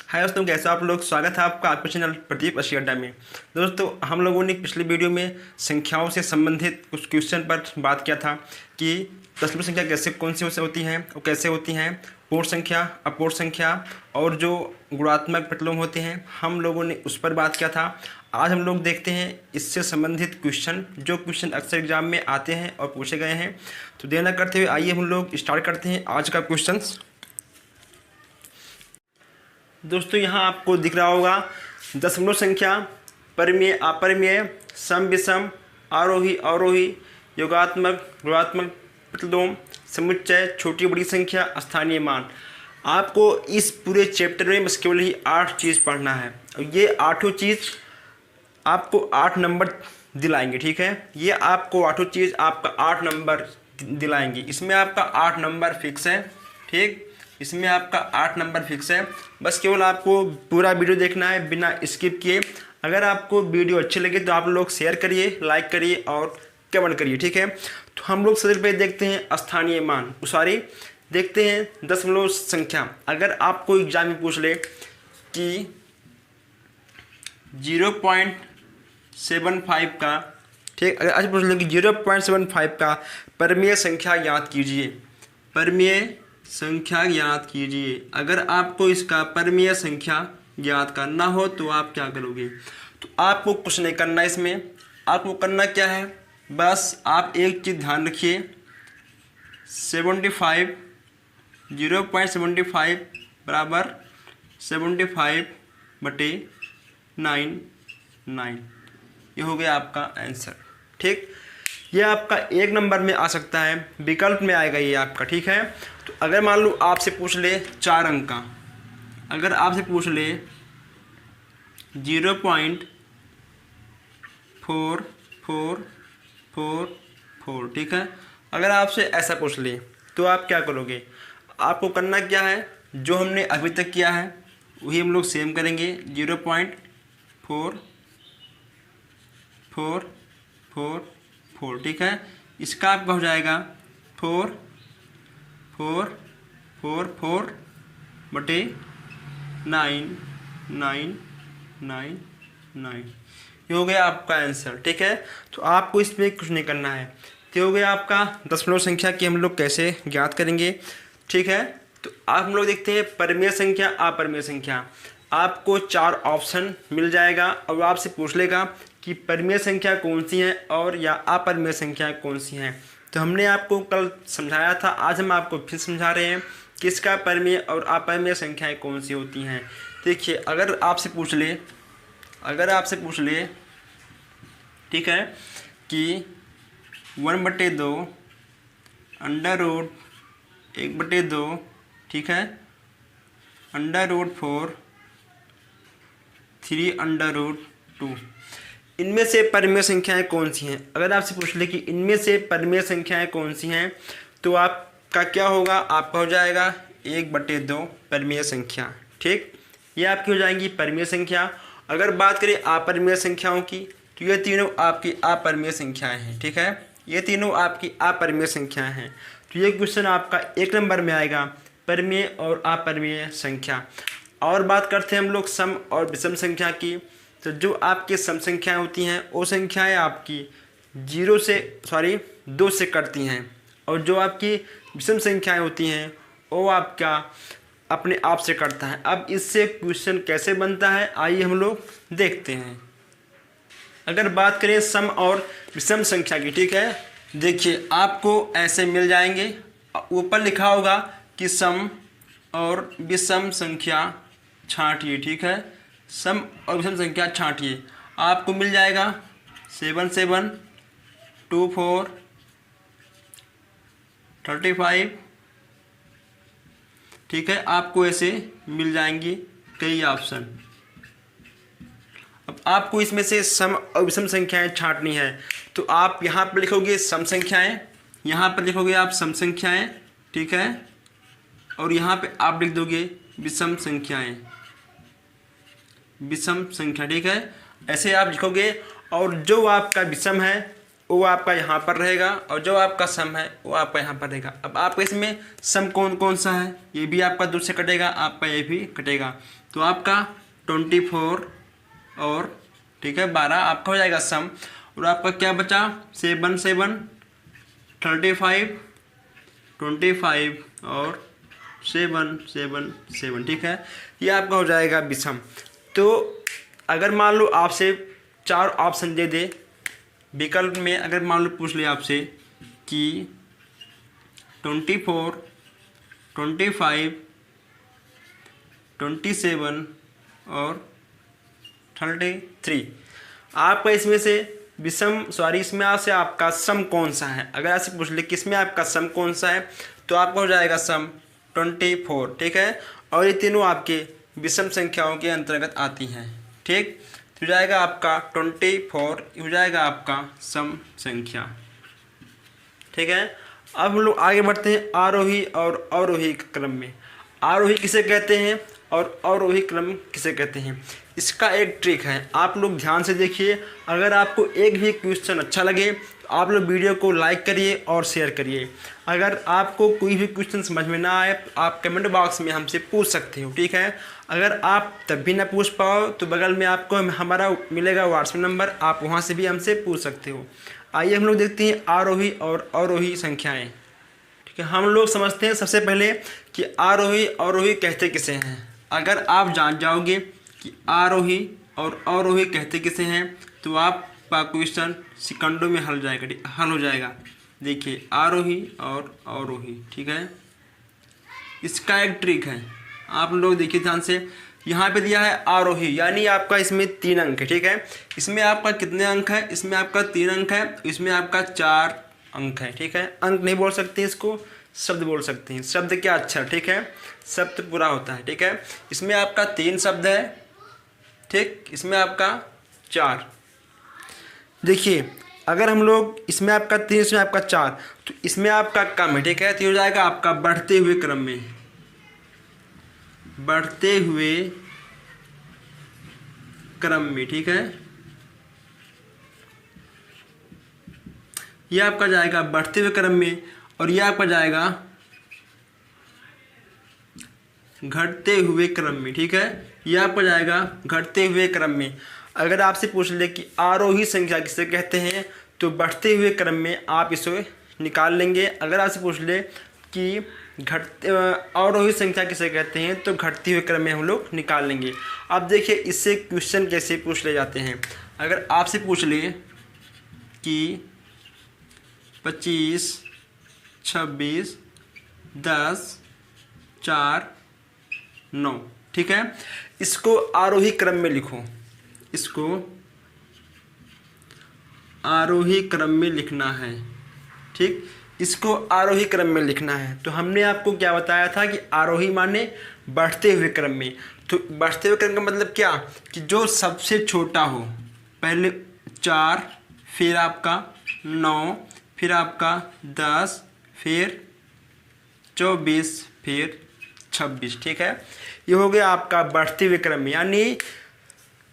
हाय दोस्तों, कैसे आप लोग। स्वागत है आपका आपके चैनल प्रदीप अशी अड्डा में। दोस्तों, हम लोगों ने पिछले वीडियो में संख्याओं से संबंधित कुछ क्वेश्चन पर बात किया था कि दशमलव संख्या कैसे कौन सी होती हैं और कैसे होती हैं, पूर्ण संख्या, अपूर्ण संख्या और जो गुणात्मक प्रतिलोम होते हैं, हम लोगों ने उस पर बात किया था। आज हम लोग देखते हैं इससे संबंधित क्वेश्चन, जो क्वेश्चन अक्सर एग्जाम में आते हैं और पूछे गए हैं। तो देर न करते हुए आइए हम लोग स्टार्ट करते हैं आज का क्वेश्चन। दोस्तों, यहाँ आपको दिख रहा होगा दशमलव संख्या, परिमेय, अपरिमेय, सम विषम, आरोही अवरोही, योगात्मक, गुणात्मक प्रतिलोम, समुच्चय, छोटी बड़ी संख्या, स्थानीय मान। आपको इस पूरे चैप्टर में बस केवल ही 8 चीज़ पढ़ना है और ये 8 चीज़ आपको 8 नंबर दिलाएंगे। ठीक है, ये आपको 8 चीज़ आपका 8 नंबर दिलाएंगी। इसमें आपका 8 नंबर फिक्स है। ठीक, इसमें आपका 8 नंबर फिक्स है। बस केवल आपको पूरा वीडियो देखना है बिना स्किप किए। अगर आपको वीडियो अच्छी लगे तो आप लोग शेयर करिए, लाइक करिए और कमेंट करिए। ठीक है, तो हम लोग सबसे पहले देखते हैं स्थानीय मान, देखते हैं दशमलव संख्या। अगर आपको एग्जाम में पूछ ले कि 0.75 का, ठीक, अगर आज पूछ ले कि 0.75 का परिमेय संख्या ज्ञात कीजिए, परिमेय संख्या ज्ञात कीजिए। अगर आपको इसका परिमेय संख्या ज्ञात करना हो तो आप क्या करोगे? तो आपको कुछ नहीं करना, इसमें आपको करना क्या है, बस आप एक चीज़ ध्यान रखिए, 0.75 बराबर 75/9 ये हो गया आपका आंसर। ठीक, ये आपका 1 नंबर में आ सकता है, विकल्प में आएगा ये आपका। ठीक है, तो अगर मान लो आपसे पूछ ले 4 अंक का, अगर आपसे पूछ ले 0.4444, ठीक है, अगर आपसे ऐसा पूछ ले तो आप क्या करोगे? आपको करना क्या है, जो हमने अभी तक किया है वही हम लोग सेम करेंगे। 0.4444, ठीक है, इसका आपका हो जाएगा 444/9 ये हो गया आपका आंसर। ठीक है, तो आपको इसमें कुछ नहीं करना है। तो हो गया आपका दशमलव संख्या की हम लोग कैसे ज्ञात करेंगे। ठीक है, तो आप हम लोग देखते हैं परिमेय संख्या, अपरिमेय संख्या। आपको 4 ऑप्शन मिल जाएगा और आपसे पूछ लेगा कि परिमेय संख्या कौन सी है और या अपरिमेय संख्या कौन सी है। तो हमने आपको कल समझाया था, आज हम आपको फिर समझा रहे हैं कि इसका परिमेय और अपरिमेय संख्याएं कौन सी होती हैं। देखिए, अगर आपसे पूछ ले, ठीक है, कि 1/2 √1/2, ठीक है, √4 3/2, इनमें से परिमेय संख्याएं कौन सी हैं। अगर आपसे पूछ ले कि इनमें से परिमेय संख्याएं कौन सी हैं, तो आपका क्या होगा, आपका हो जाएगा 1/2 परिमेय संख्या। ठीक, ये आपकी हो जाएंगी परिमेय संख्या। अगर बात करें अपरिमेय संख्याओं की, तो ये तीनों आपकी अपरिमेय संख्याएं हैं। ठीक है, ये तीनों आपकी अपरिमेय संख्याएं हैं। तो ये क्वेश्चन आपका 1 नंबर में आएगा, परिमेय और अपरिमेय संख्या। और बात करते हैं हम लोग सम और विषम संख्या की। तो जो आपकी सम संख्याएं होती हैं वो संख्याएं आपकी 2 से कटती हैं, और जो आपकी विषम संख्याएं होती हैं वो आपका अपने आप से कटता है। अब इससे क्वेश्चन कैसे बनता है, आइए हम लोग देखते हैं। अगर बात करें सम और विषम संख्या की, ठीक है, देखिए आपको ऐसे मिल जाएंगे, ऊपर लिखा होगा कि सम और विषम संख्या छांटिए। ठीक है, सम और विषम संख्या छांटिए, आपको मिल जाएगा 7 7 2 4 35, ठीक है, आपको ऐसे मिल जाएंगी कई ऑप्शन। अब आपको इसमें से सम और विषम संख्याएं छांटनी है, तो आप यहाँ पर लिखोगे सम संख्याएं, यहाँ पर लिखोगे आप सम संख्याएं, ठीक है, और यहाँ पे आप लिख दोगे विषम संख्याएं, विषम संख्या। ठीक है, ऐसे आप लिखोगे, और जो आपका विषम है वो आपका यहाँ पर रहेगा और जो आपका सम है वो आपका यहाँ पर रहेगा। अब आपका इसमें सम कौन कौन सा है, ये भी आपका 2 से कटेगा, आपका ये भी कटेगा। तो आपका 24 और ठीक है 12 आपका हो जाएगा सम। और आपका क्या बचा 7 7 35 25 और 7 7 7 ठीक है, ये आपका हो जाएगा विषम। तो अगर मान लो आपसे 4 ऑप्शन दे दे विकल्प में, अगर मान लो पूछ ले आपसे कि 24 25 27 और 33, आपका इसमें से विषम इसमें आपसे आपका सम कौन सा है। अगर आपसे पूछ ले किसमें आपका सम कौन सा है, तो आपका हो जाएगा सम 24 ठीक है। और ये तीनों आपके विषम संख्याओं के अंतर्गत आती हैं ठीक। तो हो जाएगा आपका 24 हो जाएगा आपका सम संख्या ठीक है। अब हम लोग आगे बढ़ते हैं आरोही और अवरोही क्रम में। आरोही किसे कहते हैं और अवरोही क्रम किसे कहते हैं, इसका एक ट्रिक है, आप लोग ध्यान से देखिए। अगर आपको एक भी क्वेश्चन अच्छा लगे तो आप लोग वीडियो को लाइक करिए और शेयर करिए। अगर आपको कोई भी क्वेश्चन समझ में ना आए तो आप कमेंट बॉक्स में हमसे पूछ सकते हो ठीक है। अगर आप तब भी ना पूछ पाओ तो बगल में आपको हमारा मिलेगा व्हाट्सएप नंबर, आप वहाँ से भी हमसे पूछ सकते हो। आइए हम लोग देखते हैं आरोही और अवरोही संख्याएँ ठीक है। हम लोग समझते हैं सबसे पहले कि आरोही अवरोही कहते किसे हैं। अगर आप जान जाओगे कि आरोही और अवरोही कहते किसे हैं तो आपका क्वेश्चन सेकंडों में हल हो जाएगा। देखिए आरोही और अवरोही ठीक है, इसका एक ट्रिक है, आप लोग देखिए ध्यान से। यहाँ पे दिया है आरोही यानी आपका इसमें 3 अंक है ठीक है। इसमें आपका कितने अंक है, इसमें आपका 3 अंक है, इसमें आपका 4 अंक है ठीक है। अंक नहीं बोल सकते इसको, शब्द बोल सकते हैं। शब्द क्या अक्षर ठीक है, शब्द पूरा होता है ठीक है। इसमें आपका 3 शब्द है ठीक, इसमें आपका 4। देखिए अगर हम लोग इसमें आपका 3 इसमें आपका 4 तो इसमें आपका कम है ठीक है। तो हो जाएगा आपका बढ़ते हुए क्रम में, बढ़ते हुए क्रम में ठीक है। यह आपका जाएगा बढ़ते हुए क्रम में और यह आपका जाएगा घटते हुए क्रम में ठीक है। यह आपका जाएगा घटते हुए क्रम में। अगर आपसे पूछ ले कि आरोही संख्या किसे कहते हैं तो बढ़ते हुए क्रम में आप इसे निकाल लेंगे। अगर आपसे पूछ ले कि अवरोही संख्या किसे कहते हैं तो घटते हुए क्रम में हम लोग निकाल लेंगे। अब देखिए इससे क्वेश्चन कैसे पूछ ले जाते हैं। अगर आपसे पूछ ले कि 25 26 10 4 9 ठीक है, इसको आरोही क्रम में लिखो, इसको आरोही क्रम में लिखना है ठीक, इसको आरोही क्रम में लिखना है। तो हमने आपको क्या बताया था कि आरोही माने बढ़ते हुए क्रम में। तो बढ़ते हुए क्रम का मतलब क्या कि जो सबसे छोटा हो, पहले 4 फिर आपका 9 फिर आपका 10 फिर 24 फिर 26 ठीक है। ये हो गया आपका बढ़ते हुए क्रम में यानी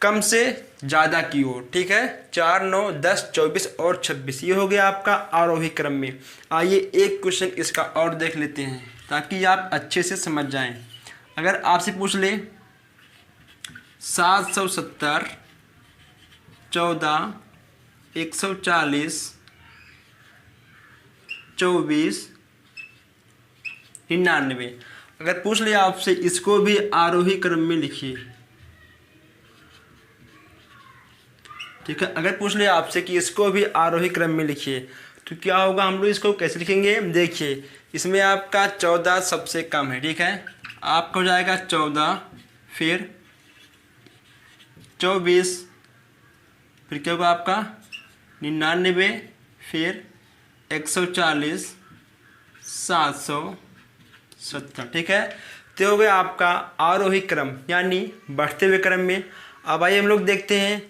कम से ज़्यादा की ओर ठीक है। 4 9 10 24 और 26 ये हो गया आपका आरोही क्रम में। आइए एक क्वेश्चन इसका और देख लेते हैं ताकि आप अच्छे से समझ जाएं। अगर आपसे पूछ ले 770 14 140 24 99, अगर पूछ लिया आपसे इसको भी आरोही क्रम में लिखिए ठीक है। अगर पूछ लिया आपसे कि इसको भी आरोही क्रम में लिखिए तो क्या होगा, हम लोग इसको कैसे लिखेंगे। देखिए इसमें आपका 14 सबसे कम है ठीक है, आपका हो जाएगा 14 फिर 24 फिर क्या होगा आपका 99 फिर 140 770 ठीक है। तो हो गया आपका आरोही क्रम यानी बढ़ते हुए क्रम में। अब आइए हम लोग देखते हैं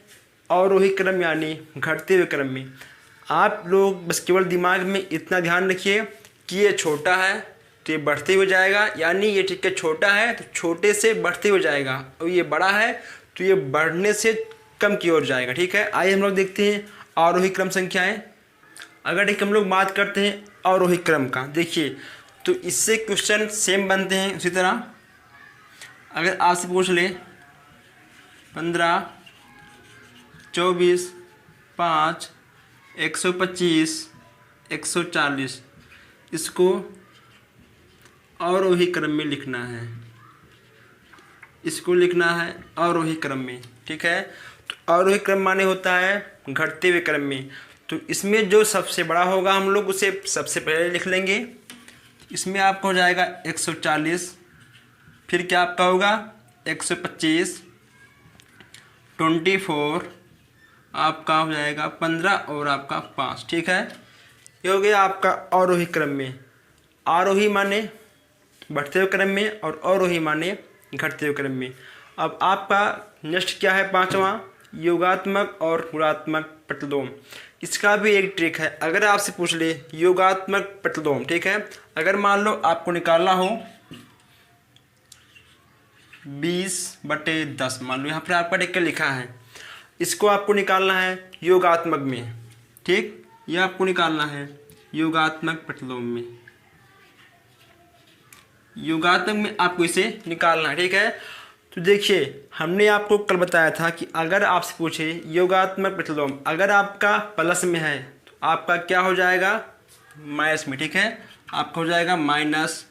अवरोही क्रम यानी घटते हुए क्रम में। आप लोग बस केवल दिमाग में इतना ध्यान रखिए कि ये छोटा है तो ये बढ़ते हुए जाएगा, यानी ये ठीक है छोटा है तो छोटे से बढ़ते हुए जाएगा, और ये बड़ा है तो ये बढ़ने से कम की ओर जाएगा ठीक है। आइए हम लोग देखते हैं आरोही क्रम संख्याएं। अगर एक हम लोग बात करते हैं अवरोही क्रम का, देखिए तो इससे क्वेश्चन सेम बनते हैं उसी तरह। अगर आपसे पूछ ले 15, 24, 5, 125, 140, इसको आरोही क्रम में लिखना है, इसको लिखना है आरोही क्रम में, ठीक है। तो आरोही क्रम माने होता है घटते हुए क्रम में। तो इसमें जो सबसे बड़ा होगा हम लोग उसे सबसे पहले लिख लेंगे। इसमें आपका हो जाएगा 140, फिर क्या आपका होगा 125, 24, आपका हो जाएगा 15 और आपका 5, ठीक है। ये हो गया आपका आरोही क्रम में। आरोही माने बढ़ते हुए क्रम में और अवरोही माने घटते हुए क्रम में। अब आपका नेक्स्ट क्या है, पांचवा, योगात्मक और गुणात्मक प्रतिलोम। इसका भी एक ट्रिक है। अगर आपसे पूछ ले योगात्मक प्रतिलोम, ठीक है, अगर मान लो आपको निकालना हो 20/10, मान लो यहाँ पर आपका टिक लिखा है, इसको आपको निकालना है योगात्मक में, ठीक, यह आपको निकालना है योगात्मक प्रतिलोम में। योगात्मक में आपको इसे निकालना है, ठीक है। तो देखिए हमने आपको कल बताया था कि अगर आपसे पूछे योगात्मक प्रतिलोम, अगर आपका प्लस में है तो आपका क्या हो जाएगा माइनस में, ठीक है, आपका हो जाएगा -20/10,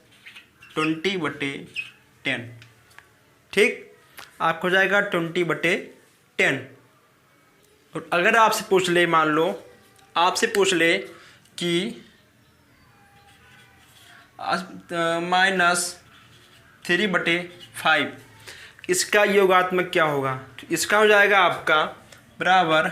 ठीक, आपको हो जाएगा 20/10। और अगर आपसे पूछ ले, मान लो आपसे पूछ ले कि -3/5, इसका योगात्मक क्या होगा, तो इसका हो जाएगा आपका बराबर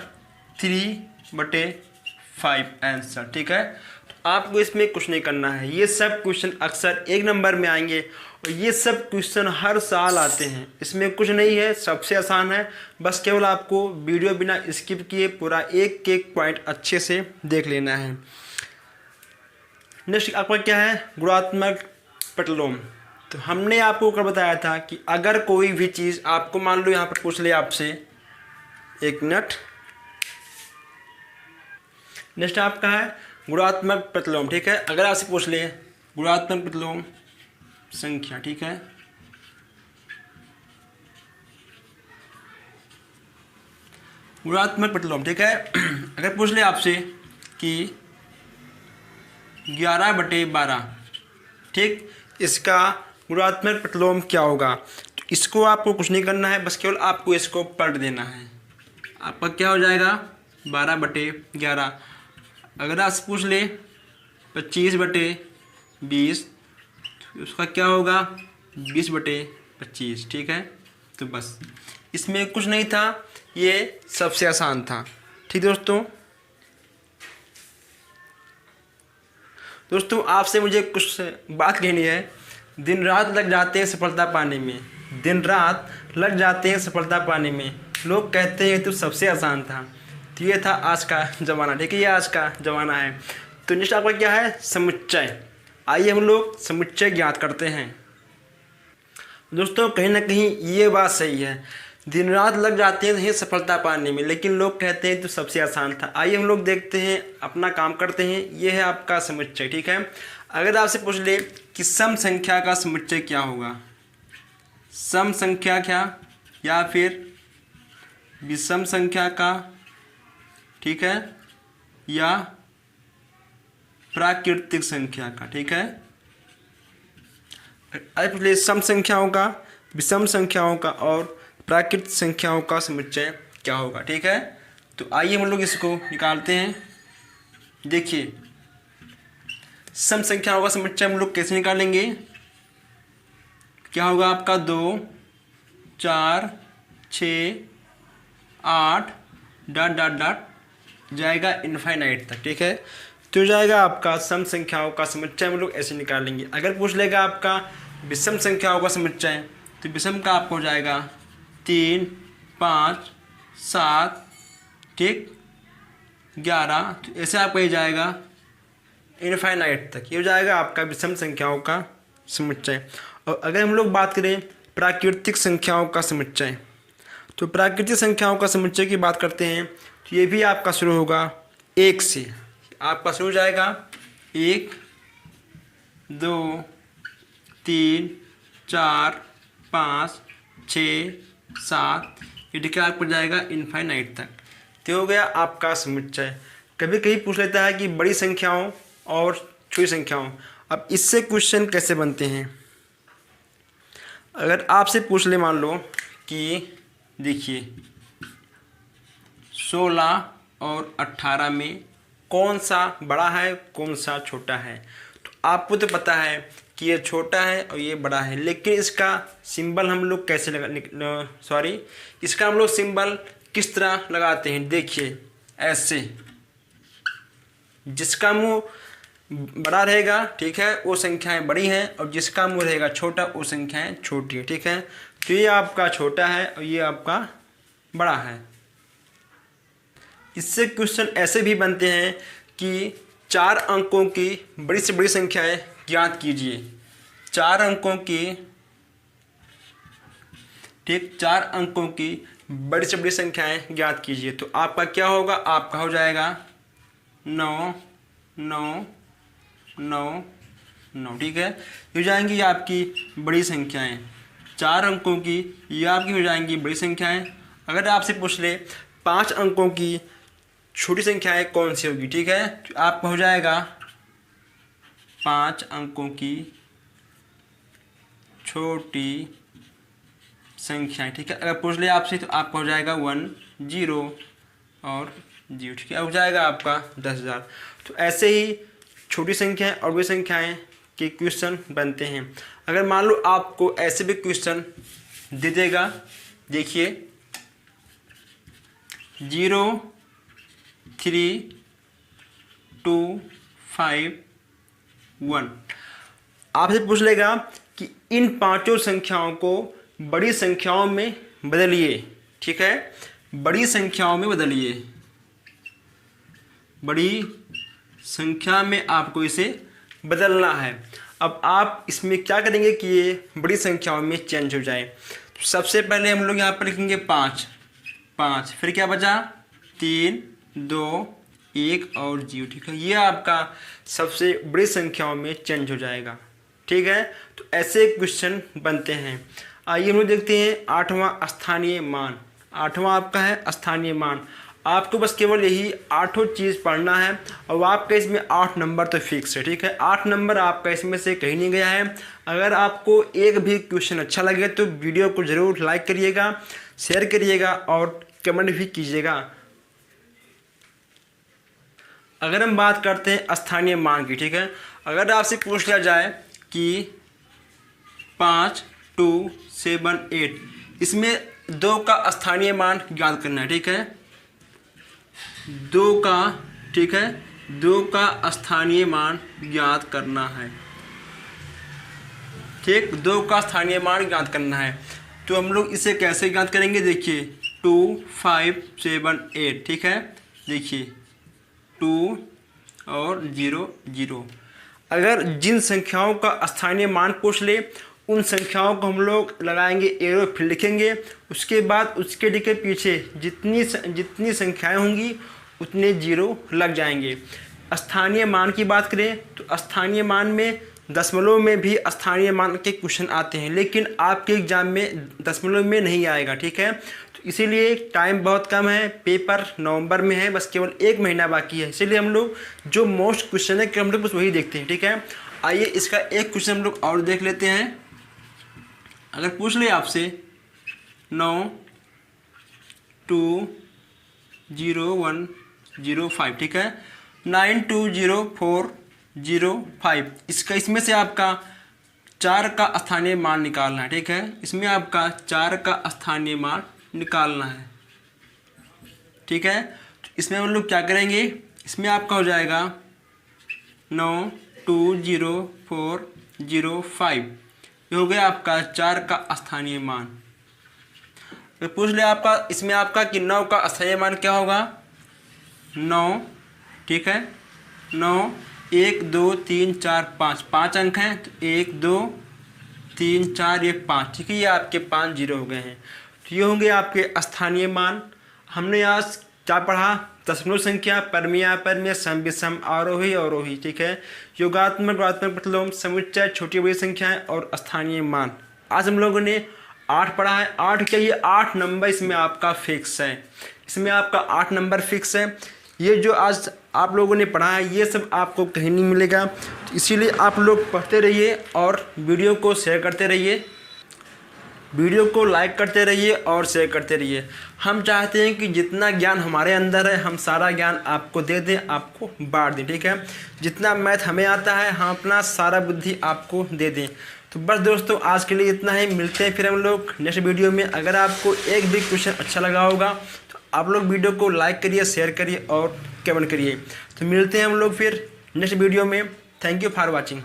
3/5 आंसर, ठीक है। तो आपको इसमें कुछ नहीं करना है, ये सब क्वेश्चन अक्सर 1 नंबर में आएंगे और ये सब क्वेश्चन हर साल आते हैं, इसमें कुछ नहीं है, सबसे आसान है। बस केवल आपको वीडियो बिना स्किप किए पूरा एक एक पॉइंट अच्छे से देख लेना है। नेक्स्ट आपका क्या है, गुणात्मक प्रतिलोम। तो हमने आपको कल बताया था कि अगर कोई भी चीज़ आपको मान लो यहाँ पर पूछ ले आपसे, एक मिनट, नेक्स्ट आपका है गुणात्मक प्रतिलोम, ठीक है। अगर आपसे पूछ ले गुणात्मक प्रतिलोम संख्या, ठीक है, गुणात्मक प्रतिलोम, ठीक है। अगर पूछ ले आपसे कि 11/12, ठीक, इसका गुणात्मक प्रतिलोम क्या होगा, तो इसको आपको कुछ नहीं करना है, बस केवल आपको इसको पलट देना है। आपका क्या हो जाएगा 12/11। अगर आपसे पूछ ले 25/20, तो उसका क्या होगा 20/25, ठीक है। तो बस इसमें कुछ नहीं था, ये सबसे आसान था, ठीक दोस्तों आपसे मुझे कुछ बात कहनी है। दिन रात लग जाते हैं सफलता पाने में, दिन रात लग जाते हैं सफलता पाने में, लोग कहते हैं तो सबसे आसान था। तो ये था आज का ज़माना, ठीक है, ये आज का ज़माना है। तो नेक्स्ट आपका क्या है, समुच्चय। आइए हम लोग समुच्चय ज्ञात करते हैं। दोस्तों कहीं ना कहीं ये बात सही है, दिन रात लग जाते हैं सफलता पाने में, लेकिन लोग कहते हैं तो सबसे आसान था। आइए हम लोग देखते हैं, अपना काम करते हैं। ये है आपका समुच्चय, ठीक है। अगर आपसे पूछ ले कि सम संख्या का समुच्चय क्या होगा, सम संख्या क्या या फिर विषम संख्या का, ठीक है, या प्राकृतिक संख्या का, ठीक है। अगर पूछ ले सम संख्याओं का, विषम संख्याओं का और प्राकृतिक संख्याओं का समुच्चय क्या होगा, ठीक है। तो आइए हम लोग इसको निकालते हैं। देखिए सम संख्याओं का समुच्चय हम लोग कैसे निकालेंगे, क्या होगा आपका 2, 4, 6, 8 ... जाएगा इनफाइनाइट तक, ठीक है। तो जाएगा आपका सम संख्याओं का समुच्चय हम लोग ऐसे निकालेंगे। अगर पूछ लेगा आपका विषम संख्याओं का समुच्चय, तो विषम का आपको हो जाएगा 3, 5, 7, ठीक, 11, तो ऐसे आपका ये जाएगा इनफाइनाइट तक, ये हो जाएगा आपका विषम संख्याओं का समुच्चय। और अगर हम लोग बात करें प्राकृतिक संख्याओं का समुच्चय, तो प्राकृतिक संख्याओं का समुच्चय की बात करते हैं, तो ये भी आपका शुरू होगा 1 से। आपका शुरू हो जाएगा 1, 2, 3, 4, 5, 6, 7, ये डिक्लेयर आपको जाएगा इनफाइनाइट तक। तो हो गया आपका समुच्चय। कभी कभी पूछ लेता है कि बड़ी संख्याओं और छोटी संख्याओं। अब इससे क्वेश्चन कैसे बनते हैं? अगर आपसे पूछ ले मान लो कि देखिए 16 और 18 में कौन सा बड़ा है कौन सा छोटा है, तो आपको तो पता है कि ये छोटा है और ये बड़ा है, लेकिन इसका सिंबल हम लोग कैसे इसका हम लोग सिंबल किस तरह लगाते हैं? देखिए ऐसे, जिसका मुंह बड़ा रहेगा ठीक है वो संख्याएं बड़ी हैं, और जिसका मुंह रहेगा छोटा वो संख्याएं छोटी है, ठीक है। तो ये आपका छोटा है और ये आपका बड़ा है। इससे क्वेश्चन ऐसे भी बनते हैं कि 4 अंकों की बड़ी से बड़ी संख्याएं ज्ञात कीजिए। 4 अंकों की, ठीक, 4 अंकों की बड़ी से बड़ी संख्याएं ज्ञात कीजिए। तो आपका क्या होगा? आपका हो जाएगा 9, 9, 9, 9, ठीक है। हो जाएंगी आपकी बड़ी संख्याएं। 4 अंकों की ये आपकी हो जाएंगी बड़ी संख्याएं। अगर आपसे पूछ ले 5 अंकों की छोटी संख्याएं कौन सी होगी, ठीक है, तो आपका हो जाएगा 5 अंकों की छोटी संख्याएं, ठीक है। अगर पूछ ले आपसे तो आपका हो जाएगा 1, 0 और 0, ठीक है, हो जाएगा आपका 10,000। तो ऐसे ही छोटी संख्याएं और बड़ी संख्याएं के क्वेश्चन बनते हैं। अगर मान लो आपको ऐसे भी क्वेश्चन दे देगा, देखिए 0, 3, 2, 5, 1, आपसे पूछ लेगा कि इन 5 संख्याओं को बड़ी संख्याओं में बदलिए, ठीक है, बड़ी संख्याओं में बदलिए। बड़ी संख्या में आपको इसे बदलना है। अब आप इसमें क्या करेंगे कि ये बड़ी संख्याओं में चेंज हो जाए। तो सबसे पहले हम लोग यहाँ पर लिखेंगे 5, 5, फिर क्या बचा? 3, 2, 1 और 0, ठीक है। ये आपका सबसे बड़ी संख्याओं में चेंज हो जाएगा, ठीक है। तो ऐसे क्वेश्चन बनते हैं। आइए हम लोग देखते हैं 8वां स्थानीय मान। 8वां आपका है स्थानीय मान। आपको बस केवल यही 8 चीज़ पढ़ना है और आपका इसमें 8 नंबर तो फिक्स है, ठीक है। 8 नंबर आपका इसमें से कहीं नहीं गया है। अगर आपको एक भी क्वेश्चन अच्छा लगे तो वीडियो को ज़रूर लाइक करिएगा, शेयर करिएगा और कमेंट भी कीजिएगा। अगर हम बात करते हैं स्थानीय मान की, ठीक है, अगर आपसे पूछ लिया जाए कि 5, 2, 7, 8, इसमें 2 का स्थानीय मान ज्ञात करना है, ठीक है। 2 का, ठीक है, 2 का स्थानीय मान ज्ञात करना है, ठीक, 2 का स्थानीय मान ज्ञात करना है। तो हम लोग इसे कैसे ज्ञात करेंगे? देखिए 2, 5, 7, 8, ठीक है। देखिए 2 और 0, 0। अगर जिन संख्याओं का स्थानीय मान पूछ ले उन संख्याओं को हम लोग लगाएंगे एरो, फिर लिखेंगे। उसके बाद उसके के पीछे जितनी संख्याएं होंगी उतने 0 लग जाएंगे। स्थानीय मान की बात करें तो स्थानीय मान में दशमलव में भी स्थानीय मान के क्वेश्चन आते हैं, लेकिन आपके एग्जाम में दशमलव में नहीं आएगा, ठीक है। तो इसीलिए टाइम बहुत कम है, पेपर नवंबर में है, बस केवल 1 महीना बाकी है। इसीलिए हम लोग जो मोस्ट क्वेश्चन है कि हम लोग बस वही देखते हैं, ठीक है। आइए इसका एक क्वेश्चन हम लोग और देख लेते हैं। अगर पूछ ले आपसे 9, 2, 0, 1, 0, 5, ठीक है, 9, 2, 0, 4, 0, 5, इसमें से आपका 4 का स्थानीय मान निकालना है, ठीक है। इसमें आपका 4 का स्थानीय मान निकालना है, ठीक है। तो इसमें हम लोग क्या करेंगे? इसमें आपका हो जाएगा 9, 2, 0, 4, 0, 5, ये हो गया आपका 4 का स्थानीय मान। तो पूछ ले आपका इसमें आपका कि 9 का स्थानीय मान क्या होगा? 9, ठीक है, 9, 1, 2, 3, 4, 5, 5 अंक हैं, तो 1, 2, 3, 4, ये 5, ठीक है, ये आपके 5 0 हो गए हैं। तो ये होंगे आपके स्थानीय मान। हमने आज क्या पढ़ा? दशमलव संख्या, परमीय अपरमीय, सम विषम, आरोही अवरोही, ठीक है, योगात्मक, गुणात्मक, प्रतिलोम, समुच्चय, छोटी बड़ी संख्याएं और स्थानीय मान। आज हम लोगों ने 8 पढ़ा है, 8 क्या, ये 8 नंबर इसमें आपका फिक्स है, इसमें आपका 8 नंबर फिक्स है। ये जो आज आप लोगों ने पढ़ा है ये सब आपको कहीं नहीं मिलेगा, तो इसीलिए आप लोग पढ़ते रहिए और वीडियो को शेयर करते रहिए, वीडियो को लाइक करते रहिए और शेयर करते रहिए। हम चाहते हैं कि जितना ज्ञान हमारे अंदर है हम सारा ज्ञान आपको दे दें, आपको बांट दें, ठीक है। जितना मैथ हमें आता है हम अपना सारा बुद्धि आपको दे दें। तो बस दोस्तों आज के लिए इतना ही, मिलते हैं फिर हम लोग नेक्स्ट वीडियो में। अगर आपको एक भी क्वेश्चन अच्छा लगा होगा तो आप लोग वीडियो को लाइक करिए, शेयर करिए और कमेंट करिए। तो मिलते हैं हम लोग फिर नेक्स्ट वीडियो में। Thank you for watching.